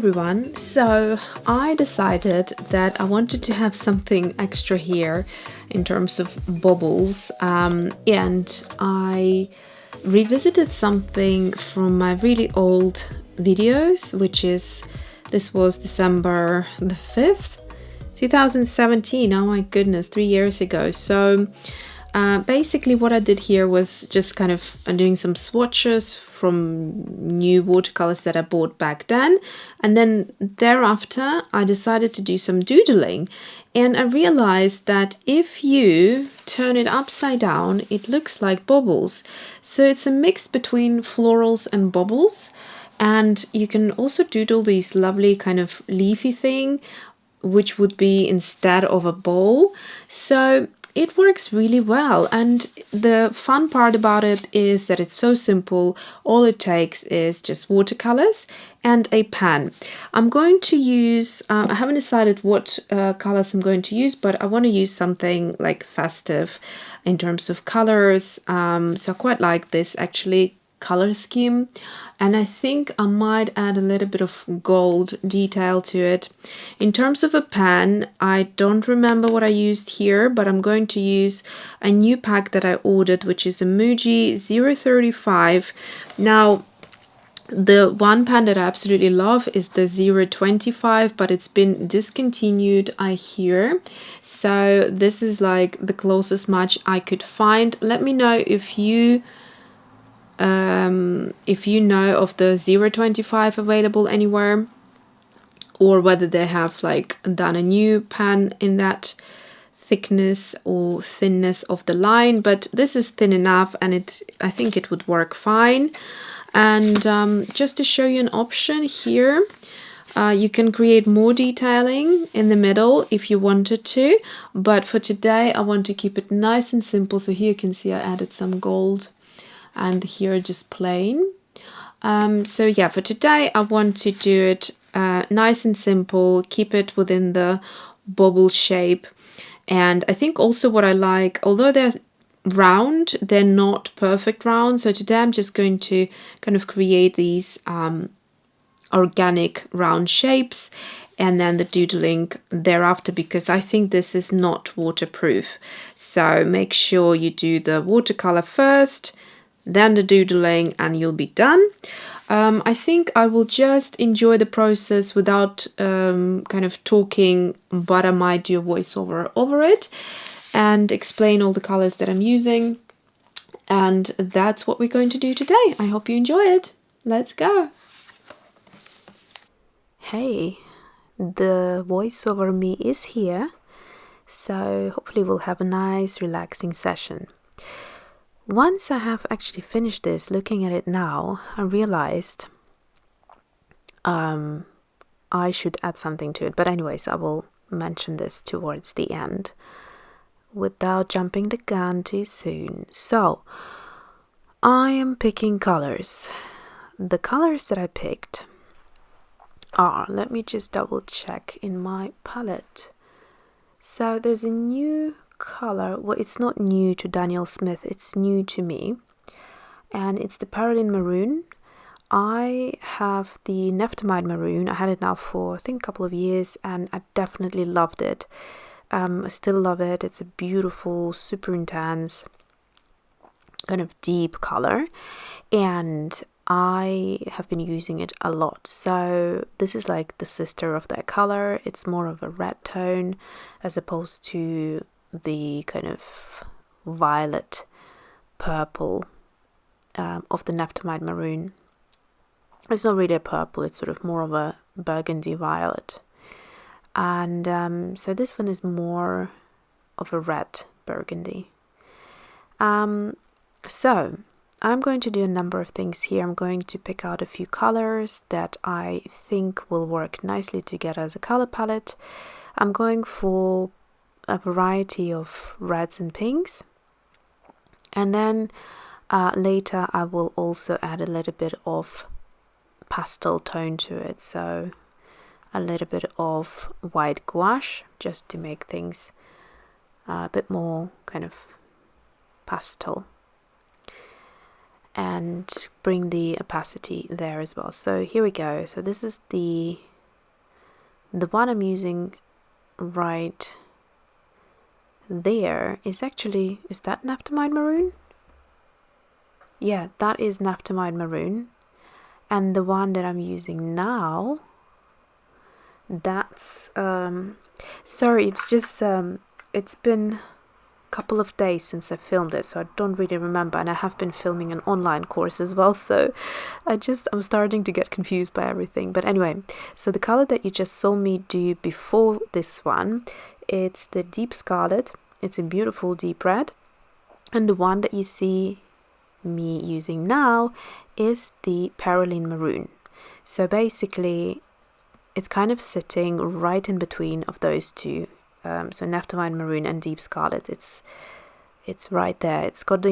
everyone. So I decided that I wanted to have something extra here in terms of baubles, and I revisited something from my really old videos, this was December the 5th, 2017. Oh my goodness, 3 years ago. So basically what I did here was just kind of doing some swatches from new watercolors that I bought back then, and then thereafter I decided to do some doodling, and I realized that if you turn it upside down it looks like baubles. So it's a mix between florals and baubles, and you can also doodle these lovely kind of leafy thing which would be instead of a bowl. So it works really well, and the fun part about it is that it's so simple. All it takes is just watercolors and a pen. I'm going to use, I haven't decided what colors I'm going to use, but I want to use something like festive in terms of colors. So I quite like this actually color scheme, and I think I might add a little bit of gold detail to it. In terms of a pen, I don't remember what I used here, but I'm going to use a new pack that I ordered, which is a Muji 035. Now the one pen that I absolutely love is the 025, but it's been discontinued, I hear. So this is like the closest match I could find. Let me know if you know of the 025 available anywhere, or whether they have like done a new pen in that thickness or thinness of the line, but this is thin enough, and I think it would work fine. And just to show you an option here, you can create more detailing in the middle if you wanted to, but for today I want to keep it nice and simple. So here you can see I added some gold, and here just plain. So yeah, for today I want to do it nice and simple, keep it within the bauble shape. And I think also what I like, although they're round, they're not perfect round. So today I'm just going to kind of create these organic round shapes, and then the doodling thereafter, because I think this is not waterproof. So make sure you do the watercolor first, then the doodling, and you'll be done. I think I will just enjoy the process without kind of talking, but I might do a voiceover over it and explain all the colors that I'm using. And that's what we're going to do today. I hope you enjoy it. Let's go. Hey, the voiceover me is here, so hopefully we'll have a nice relaxing session. Once I have actually finished this, looking at it now, I realized I should add something to it. But anyways, I will mention this towards the end without jumping the gun too soon. So, I am picking colors. The colors that I picked are, let me just double check in my palette. So there's a new color, well, it's not new to Daniel Smith, it's new to me, and it's the Perylene Maroon. I have the Napthamide Maroon. I had it now for I think a couple of years, and I definitely loved it. I still love it. It's a beautiful, super intense, kind of deep color, and I have been using it a lot. So this is like the sister of that color. It's more of a red tone as opposed to the kind of violet purple of the Napthamide Maroon. It's not really a purple, it's sort of more of a burgundy violet. And so this one is more of a red burgundy. So I'm going to do a number of things here. I'm going to pick out a few colors that I think will work nicely together as a color palette. I'm going for a variety of reds and pinks, and then later I will also add a little bit of pastel tone to it, so a little bit of white gouache, just to make things a bit more kind of pastel and bring the opacity there as well. So here we go. So this is the The one I'm using right there is actually, is that Napthamide Maroon? Yeah, that is Napthamide Maroon. And the one that I'm using now, that's sorry, it's just it's been a couple of days since I filmed it, so I don't really remember, and I have been filming an online course as well, so I'm starting to get confused by everything. But anyway, so the color that you just saw me do before this one, it's the deep Scarlet. It's a beautiful deep red, and the one that you see me using now is the Perylene Maroon. So basically it's kind of sitting right in between of those two, so Napthamide Maroon and deep Scarlet. It's right there. It's got the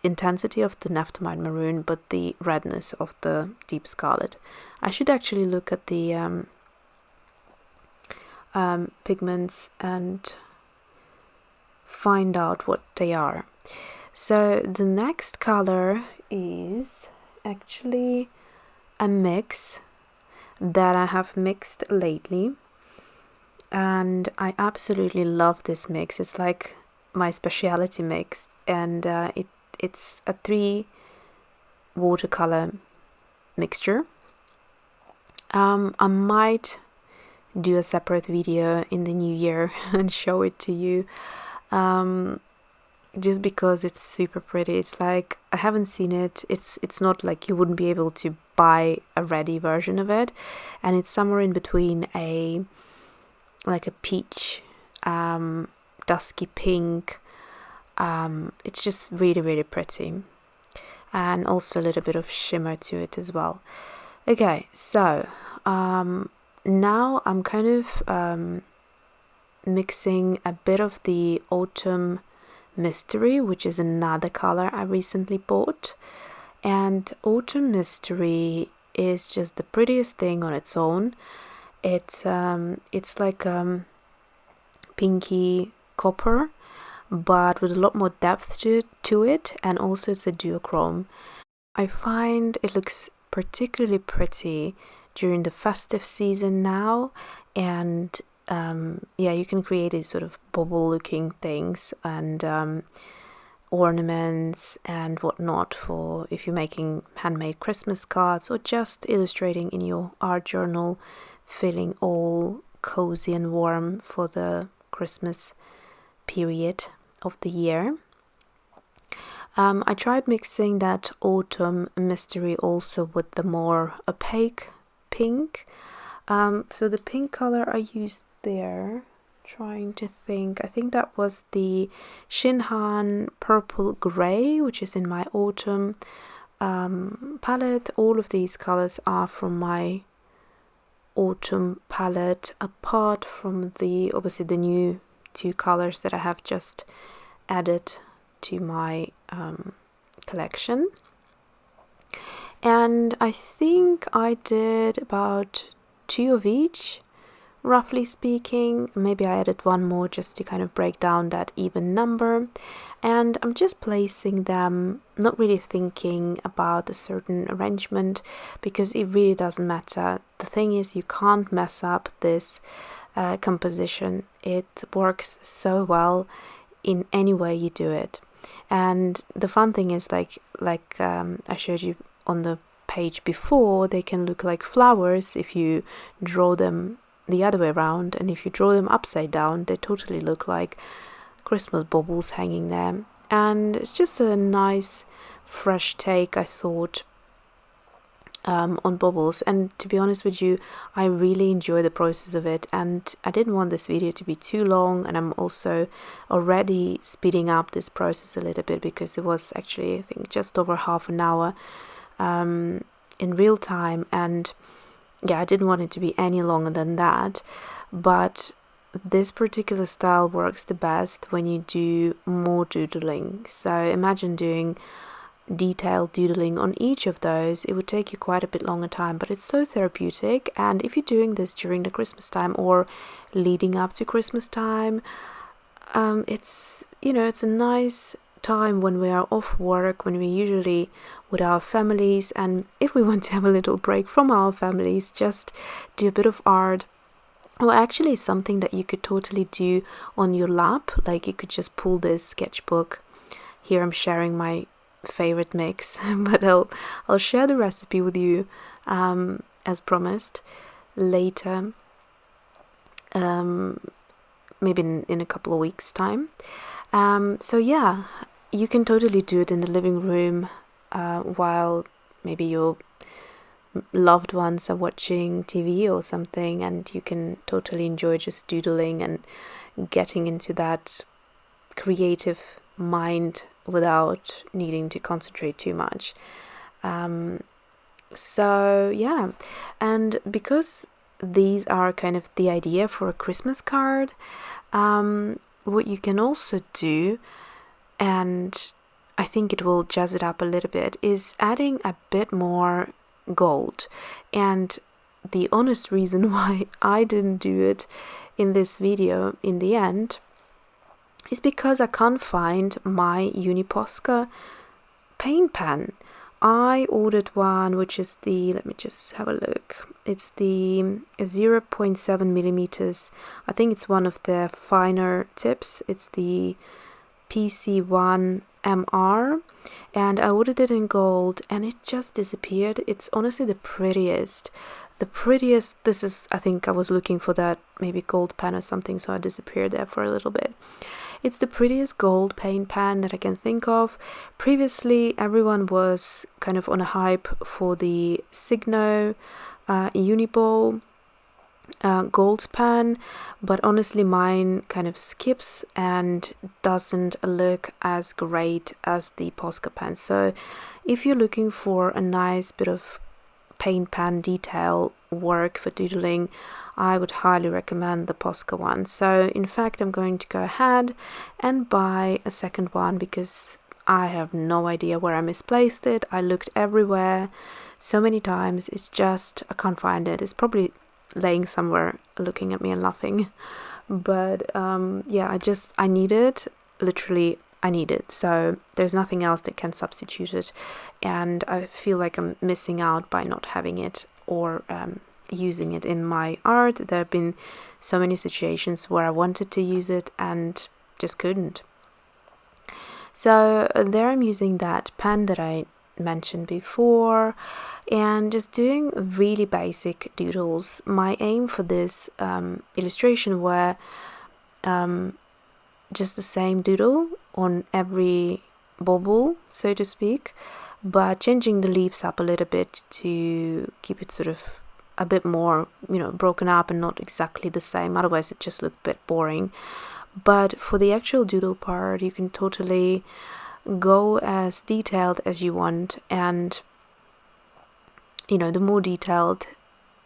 intensity of the Napthamide Maroon, but the redness of the deep Scarlet. I should actually look at the pigments and find out what they are. So the next color is actually a mix that I have mixed lately, and I absolutely love this mix. It's like my specialty mix, and it's a 3 watercolor mixture. I might do a separate video in the new year and show it to you, just because it's super pretty. It's like, I haven't seen it. It's not like you wouldn't be able to buy a ready version of it, and it's somewhere in between a peach, dusky pink. It's just really pretty, and also a little bit of shimmer to it as well. Okay, so now I'm kind of mixing a bit of the Autumn Mystery, which is another color I recently bought. And Autumn Mystery is just the prettiest thing on its own. It's like pinky copper, but with a lot more depth to it, and also it's a duochrome. I find it looks particularly pretty during the festive season now, and yeah, you can create these sort of bauble looking things and ornaments and whatnot for if you're making handmade Christmas cards or just illustrating in your art journal, feeling all cozy and warm for the Christmas period of the year. I tried mixing that Autumn Mystery also with the more opaque pink. So the pink color I used there, trying to think, I think that was the ShinHan Purple Grey, which is in my Autumn palette. All of these colors are from my Autumn palette, apart from obviously the new 2 colors that I have just added to my collection. And I think I did about 2 of each, roughly speaking. Maybe I added 1 more just to kind of break down that even number. And I'm just placing them, not really thinking about a certain arrangement, because it really doesn't matter. The thing is, you can't mess up this composition. It works so well in any way you do it. And the fun thing is, like I showed you on the page before, they can look like flowers if you draw them the other way around, and if you draw them upside down, they totally look like Christmas baubles hanging there. And it's just a nice fresh take, I thought, on baubles. And to be honest with you, I really enjoy the process of it, and I didn't want this video to be too long, and I'm also already speeding up this process a little bit, because it was actually, I think, just over half an hour in real time, and yeah, I didn't want it to be any longer than that. But this particular style works the best when you do more doodling. So imagine doing detailed doodling on each of those. It would take you quite a bit longer time, but it's so therapeutic. And if you're doing this during the Christmas time or leading up to Christmas time, it's a nice time when we are off work, when we usually with our families, and if we want to have a little break from our families, just do a bit of art Well, actually, it's something that you could totally do on your lap. Like you could just pull this sketchbook. Here I'm sharing my favorite mix, but I'll share the recipe with you as promised later. Maybe in a couple of weeks' time. So yeah, you can totally do it in the living room while maybe your loved ones are watching TV or something, and you can totally enjoy just doodling and getting into that creative mind without needing to concentrate too much. So yeah, and because these are kind of the idea for a Christmas card, what you can also do, and I think it will jazz it up a little bit, is adding a bit more gold. And the honest reason why I didn't do it in this video in the end is because I can't find my Posca paint pen. I ordered one which is the, let me just have a look, it's the 0.7 millimeters. I think it's one of the finer tips. It's the PC1 MR, and I ordered it in gold and it just disappeared. It's honestly the prettiest. This is, I think I was looking for that maybe gold pen or something, so I disappeared there for a little bit. It's the prettiest gold paint pen that I can think of. Previously, everyone was kind of on a hype for the Signo Uniball gold pen, but honestly mine kind of skips and doesn't look as great as the Posca pen. So if you're looking for a nice bit of paint pen detail work for doodling, I would highly recommend the Posca one. So in fact I'm going to go ahead and buy a second one because I have no idea where I misplaced it. I looked everywhere so many times, it's just I can't find it. It's probably laying somewhere looking at me and laughing, but yeah, I need it. Literally I need it, so there's nothing else that can substitute it, and I feel like I'm missing out by not having it or using it in my art. There have been so many situations where I wanted to use it and just couldn't. So there I'm using that pen that I mentioned before and just doing really basic doodles. My aim for this illustration were just the same doodle on every bauble, so to speak, but changing the leaves up a little bit to keep it sort of a bit more, broken up and not exactly the same. Otherwise it just looked a bit boring. But for the actual doodle part, you can totally go as detailed as you want, and the more detailed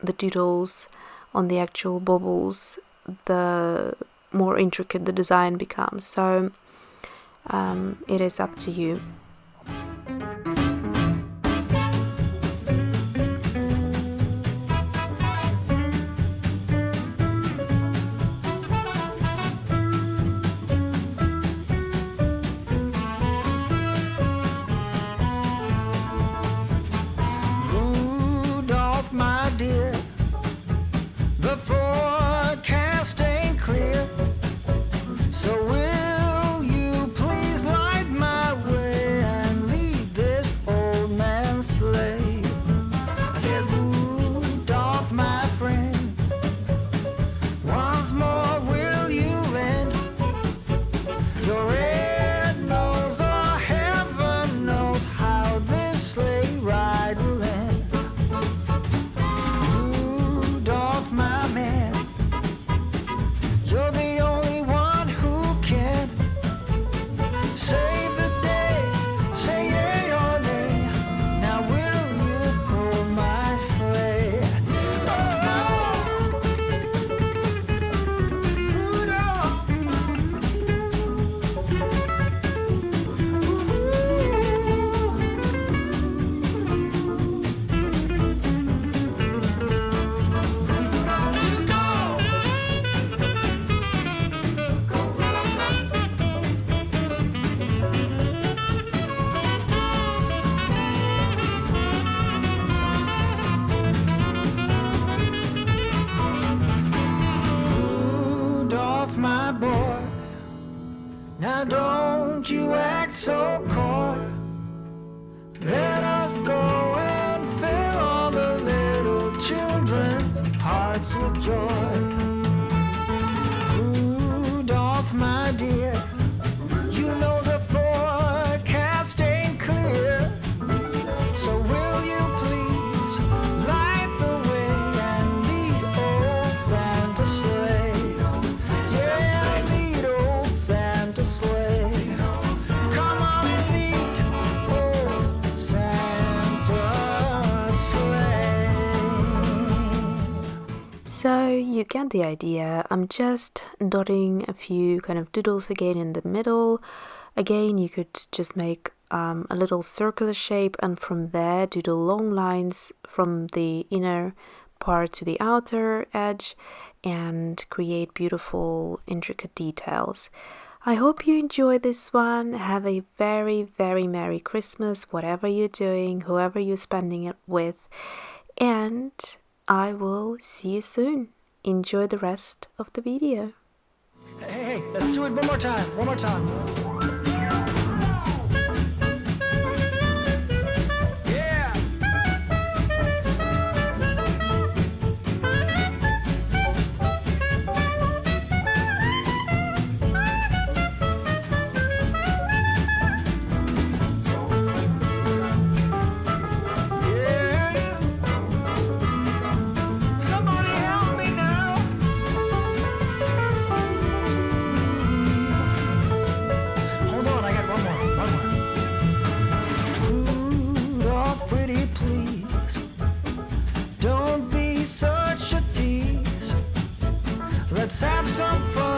the doodles on the actual baubles, the more intricate the design becomes. So it is up to you. So will you please light my way? Now don't you act so coy. Let us go and fill all the little children's hearts with joy. Rudolph, my dear, you know the forecast ain't clear. So will you please light the way and lead old Santa sleigh? Yeah, lead old Santa sleigh. Come on and lead old Santa sleigh. So you get the idea. I'm just dotting a few kind of doodles again in the middle. Again, you could just make a little circular shape and from there doodle long lines from the inner part to the outer edge and create beautiful intricate details. I hope you enjoy this one. Have a very, very Merry Christmas, whatever you're doing, whoever you're spending it with, and I will see you soon. Enjoy the rest of the video. Hey, let's do it one more time. One more time. Yeah. Yeah. Somebody help me now. Hold on, I got one more. Rudolph, pretty please, don't be such a tease. Let's have some fun.